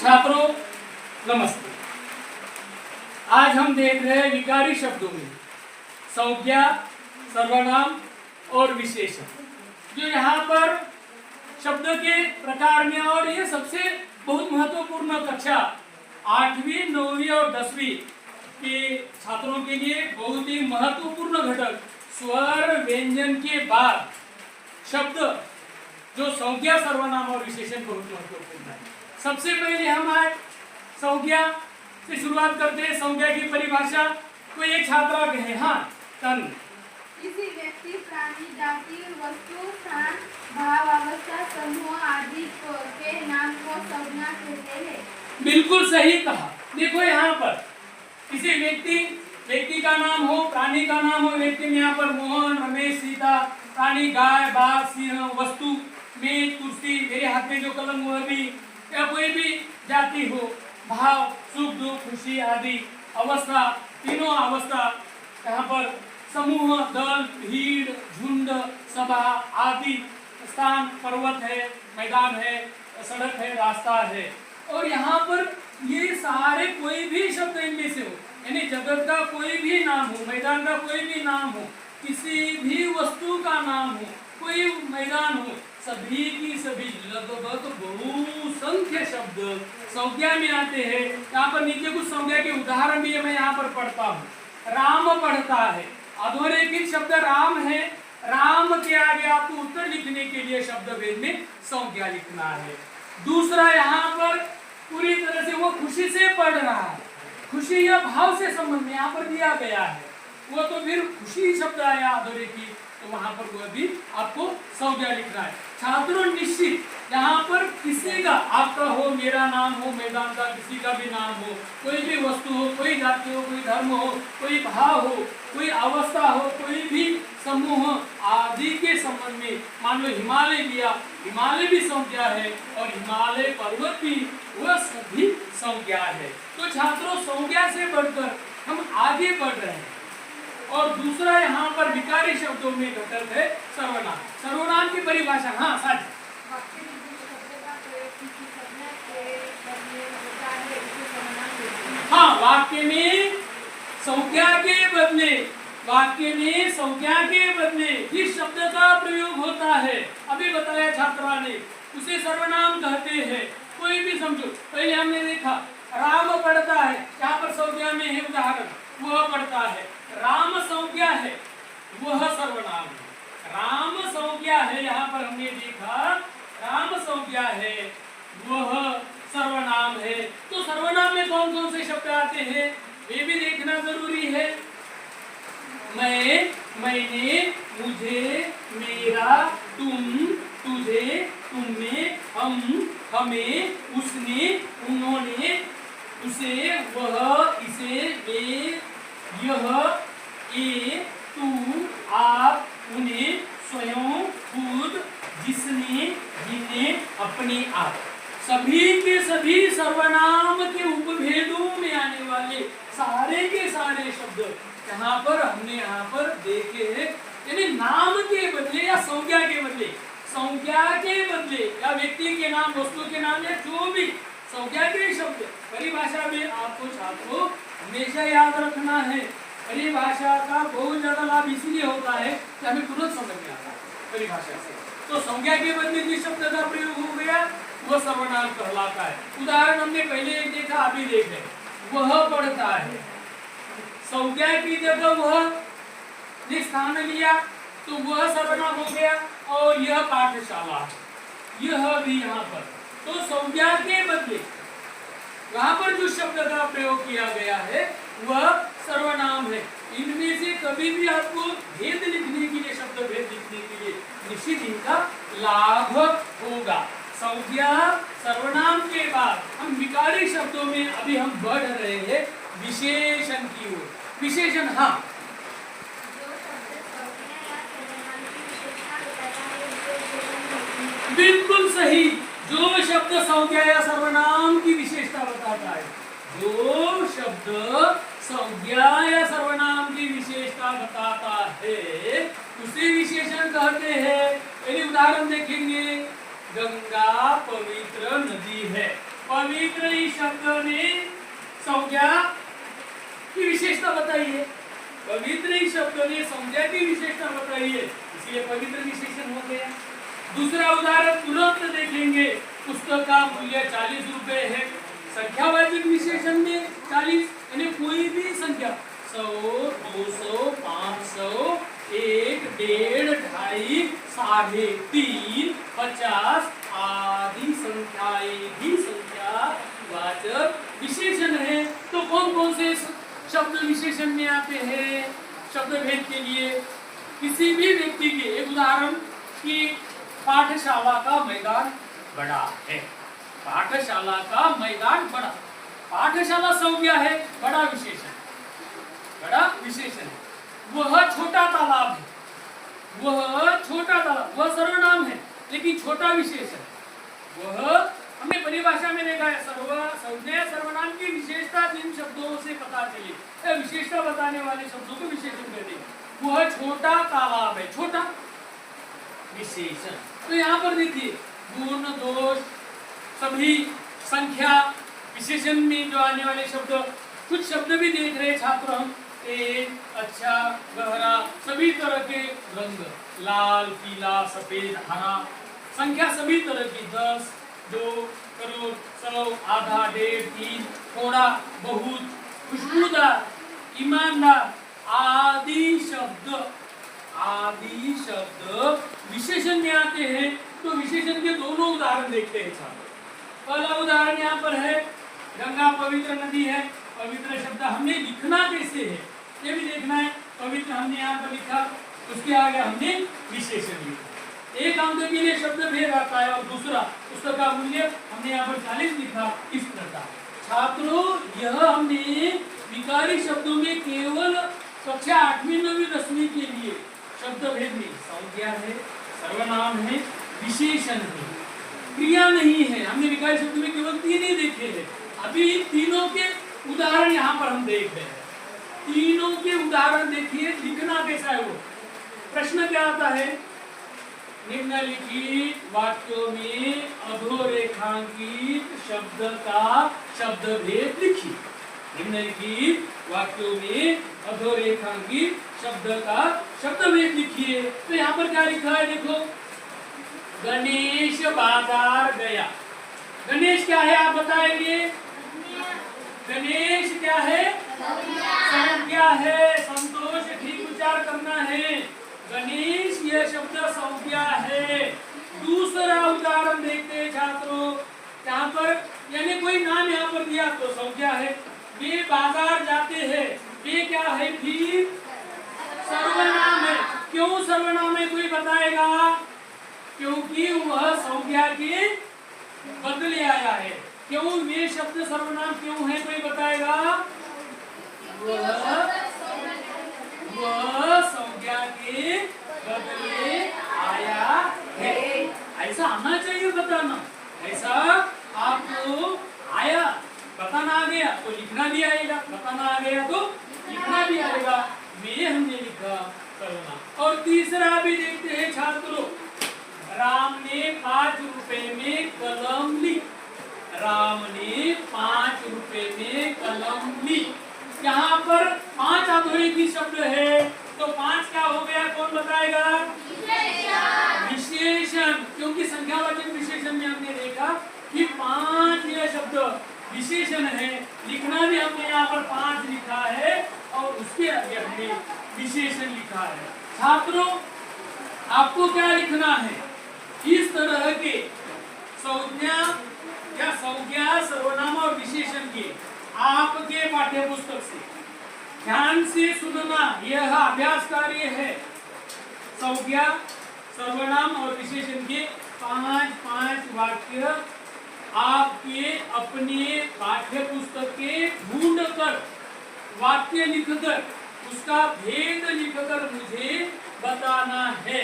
छात्रों नमस्ते। आज हम देख रहे हैं विकारी शब्दों में संज्ञा, सर्वनाम और विशेषण। जो यहाँ पर शब्द के प्रकार में, और ये सबसे बहुत महत्वपूर्ण कक्षा 8वीं, 9वीं और 10वीं के छात्रों के लिए बहुत ही महत्वपूर्ण घटक स्वर व्यंजन के बाद शब्द जो संज्ञा, सर्वनाम और विशेषण बहुत महत्वपूर्ण है। सबसे पहले हम आज संज्ञा से शुरुआत करते हैं। संज्ञा की परिभाषा कोई एक छात्रा कहे। हाँ तन किसी व्यक्ति, प्राणी, जाति, वस्तु, स्थान, भाव, अवस्था, समूह आदि के नाम को संज्ञा कहते हैं। बिल्कुल सही कहा। देखो यहाँ पर किसी व्यक्ति का नाम हो, प्राणी का नाम हो। व्यक्ति में यहाँ पर मोहन, रमेश, सीता, प्राणी गाय, बाघ, सिंह, वस्तु मेज, कुर्सी, मेरे हाथ में जो कलम वह भी, या कोई भी जाति हो, भाव, सुख दुख, खुशी आदि, अवस्था, तीनों अवस्था, यहाँ पर समूह, दल, भीड़, झुंड, सभा आदि, स्थान, पर्वत है, मैदान है, सड़क है, रास्ता है। और यहाँ पर ये सारे कोई भी शब्द इनमें से हो, यानी जगत का कोई भी नाम हो, मैदान का कोई भी नाम हो, किसी भी वस्तु का नाम हो, कोई मैदान हो, सभी की सभी लगभग बहुसंख्य शब्द संज्ञा में आते हैं। यहाँ पर नीचे कुछ संज्ञा के उदाहरण भी मैं यहाँ पर पढ़ता हूँ। राम पढ़ता है, अधोरेखित शब्द राम है। राम के आगे आपको उत्तर लिखने के लिए शब्द भेद में संज्ञा लिखना है। दूसरा, यहाँ पर पूरी तरह से वो खुशी से पढ़ रहा है, खुशी या भाव से संबंध में यहाँ पर दिया गया है, वो तो फिर खुशी शब्द आया अधोरेखित, तो वहां पर वह भी आपको संज्ञा लिखना है। छात्रों निश्चित यहाँ पर किसी का, आपका हो, मेरा नाम हो, मैदान का किसी का भी नाम हो, कोई भी वस्तु हो, कोई जाति हो, कोई धर्म हो, कोई भाव हो, कोई अवस्था हो, कोई भी समूह आदि के संबंध में, मान लो हिमालय लिया, हिमालय भी संज्ञा है और हिमालय पर्वत भी, वह सभी संज्ञा है। तो छात्रों संज्ञा से बढ़कर हम आगे बढ़ रहे हैं। और दूसरा यहाँ पर विकारी शब्दों में घटक है सर्वनाम। सर्वनाम की परिभाषा, हाँ साथ हाँ वाक्य में संज्ञा के बदले, वाक्य में संज्ञा के बदले जिस शब्द का प्रयोग होता है, अभी बताया छात्रा ने, उसे सर्वनाम कहते हैं। कोई भी समझो, पहले हमने देखा राम पढ़ता है, यहाँ पर संज्ञा में है उदाहरण, वह पढ़ता है। राम संज्ञा है, वह सर्वनाम है। राम संज्ञा है, यहाँ पर हमने देखा राम संज्ञा है, वह सर्वनाम है। तो सर्वनाम में कौन कौन से शब्द आते हैं वे भी देखना जरूरी है। मैं, मैंने, मुझे, मेरा, तुम, तुझे, तुम्हें, हम, हमें, उसने, उन्होंने, उसे, वह, इसे, वे, यह, ये, तू, आप, उन्हें, स्वयं, खुद, जिसने, जिन्हें, अपने आप, सभी के सभी सर्वनाम के उपभेदों में आने वाले सारे के सारे शब्द यहाँ पर हमने यहाँ पर देखे हैं। यानी नाम के बदले या संज्ञा के बदले, संज्ञा के बदले या व्यक्ति के नाम, वस्तु के नाम, या जो भी संज्ञा के शब्द परिभाषा में आपको छात्रों हमेशा याद रखना है। परिभाषा का बहुत ज्यादा लाभ इसीलिए होता है कि हमें तुरंत समझ में आता है परिभाषा से। तो संज्ञा के बदले जिस शब्द का प्रयोग हो गया वह सर्वनाम कहलाता है। उदाहरण हमने पहले एक देखा, अभी देख रहे, वह पढ़ता है, संज्ञा की जगह वह ने स्थान लिया तो वह सर्वनाम हो गया। और यह पाठशाला, यह भी यहाँ पर, तो संज्ञा के बदले वहां पर जो शब्द का प्रयोग किया गया है वह सर्वनाम है। इनमें से कभी भी आपको भेद लिखने के लिए, शब्द भेद लिखने के लिए निश्चित इनका लाभ होगा। संज्ञा, सर्वनाम के बाद हम विकारी शब्दों में अभी हम बढ़ रहे हैं विशेषण की ओर। विशेषण, हाँ बिल्कुल सही, जो शब्द संज्ञा या सर्वनाम की विशेषता बताता है, जो शब्द संज्ञा या सर्वनाम की विशेषता बताता है उसे विशेषण कहते हैं। यदि उदाहरण देखेंगे, गंगा पवित्र नदी है, पवित्र इस शब्द ने संज्ञा की विशेषता बताई है। पवित्र इस शब्द ने संज्ञा की विशेषता बताई है, इसलिए पवित्र विशेषण हो गया। दूसरा उदाहरण तुरंत देखेंगे। पुस्तक का मूल्य 40 रुपए है। संख्यावाचक विशेषण में 40 यानी कोई भी संख्या 100, 200, 500, 1, 1.5, 2.5, 3.5, 50 आदि संख्याएं भी संख्यावाचक विशेषण है। तो कौन कौन से शब्द विशेषण में आते हैं शब्द भेद के लिए? किसी भी व्यक्ति के, एक उदाहरण कि पाठशाला का मैदान बड़ा है। पाठशाला का मैदान बड़ा, पाठशाला संज्ञा है, बड़ा विशेषण, बड़ा विशेषण है। वह छोटा तालाब है, वह छोटा तालाब, वह सर्वनाम है लेकिन छोटा विशेषण। वह हमने परिभाषा में देखा है, संज्ञा सर्वनाम की विशेषता जिन शब्दों से पता चली, विशेषता बताने वाले शब्दों को विशेषण कहते हैं। वह छोटा तालाब है, छोटा विशेषण। तो यहाँ पर देखिए गुण, दोष, सभी संख्या विशेषण में जो आने वाले शब्द, कुछ शब्द भी देख रहे छात्र हम, तेज, अच्छा, गहरा, सभी तरह के रंग, लाल, पीला, सफेद, हरा, संख्या सभी तरह की 10, 2, करोड़, 100, आधा, 1.5, 3, थोड़ा, बहुत, खुशबूदार, ईमानदार आदि शब्द विशेषण में आते हैं। तो विशेषण के दोनों उदाहरण देखते हैं छात्र। पहला उदाहरण यहाँ पर है, गंगा पवित्र नदी है। पवित्र शब्द हमें लिखना कैसे है ये भी देखना है। पवित्र हमने यहाँ पर लिखा, उसके आगे हमने विशेषण लिखा। एक अंक के लिए शब्द भेद आता है और दूसरा पुस्तक का मूल्य हमने यहाँ पर 40 लिखा। इस प्रकार छात्रों, यह हमने विकारी शब्दों में केवल कक्षा 8वीं 9वीं 10वीं के लिए शब्द भेद में संज्ञा है, सर्वनाम है, विशेषण है, क्रिया नहीं है। हमने विकारी शब्द में केवल 3 ही देखे हैं। अभी तीनों के उदाहरण यहाँ पर हम देख रहे हैं। तीनों के उदाहरण देखिए, लिखना कैसा है वो। प्रश्न क्या आता है, निम्नलिखित वाक्यों में अधोरेखांकित शब्द का शब्द भेद लिखिए। निम्नलिखित वाक्यों में अधोरेखांकित शब्द का शब्द भेद लिखिए। तो यहाँ पर क्या लिखा है देखो, गणेश बाजार गया। गणेश क्या है आप बताएंगे? गणेश क्या है? संज्ञा है। संतोष, ठीक उच्चार करना है। गणेश यह शब्द संज्ञा है। दूसरा उदाहरण देखते हैं छात्रों, यहाँ पर यानी कोई नाम यहाँ पर दिया तो संज्ञा है। वे बाजार जाते हैं, वे क्या है? फिर सर्वनाम है। क्यों सर्वनाम है कोई बताएगा? क्योंकि वह संज्ञा के बदले आया है। क्यों वे शब्द सर्वनाम क्यों है कोई बताएगा? वह संज्ञा के बदले आया है। ऐसा आना चाहिए बताना। ऐसा आपको आया, बताना आ गया तो लिखना भी आएगा, बताना आ गया तो लिखना भी आएगा। मैं हमने लिखा करना। और तीसरा भी देखते हैं छात्रों, राम ने 5 रुपए में कलम ली। राम ने 5 रुपए में कलम ली। यहाँ पर 5 अधोरेखित शब्द है तो 5 क्या हो गया कौन बताएगा? विशेषण। क्योंकि संख्यावाचक विशेषण में हमने देखा कि 5 यह शब्द विशेषण है। लिखना भी हमने यहाँ पर 5 लिखा है और उसके आगे हमने विशेषण लिखा है। छात्रों, आपको क्या लिखना है? इस तरह के संज्ञा या संज्ञा, सर्वनाम और विशेषण के आपके पाठ्य पुस्तक से ध्यान से सुनना, यह अभ्यास कार्य है। संज्ञा, सर्वनाम और विशेषण के 5-5 वाक्य आपके अपने पाठ्य पुस्तक के ढूंढकर वाक्य लिखकर उसका भेद लिखकर मुझे बताना है।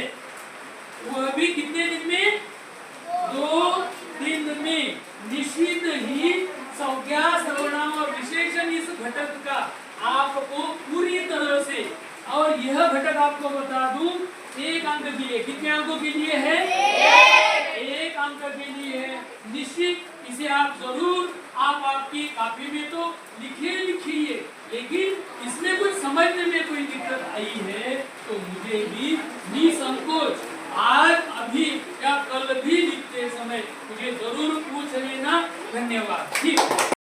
वह भी कितने दिन में? 2 दिन में। निश्चित ही संज्ञा, सर्वनाम और विशेषण इस घटक का आपको पूरी तरह से, और यह घटक आपको बता दूं 1 अंक के लिए। कितने अंकों के लिए है? 1 अंक के लिए है। निश्चित इसे आप जरूर हिंदी में तो लिखिए, लेकिन इसमें कुछ समझने में कोई दिक्कत आई है तो मुझे भी निसंकोच आज, अभी या कल भी लिखते समय मुझे जरूर पूछ लेना। धन्यवाद। ठीक।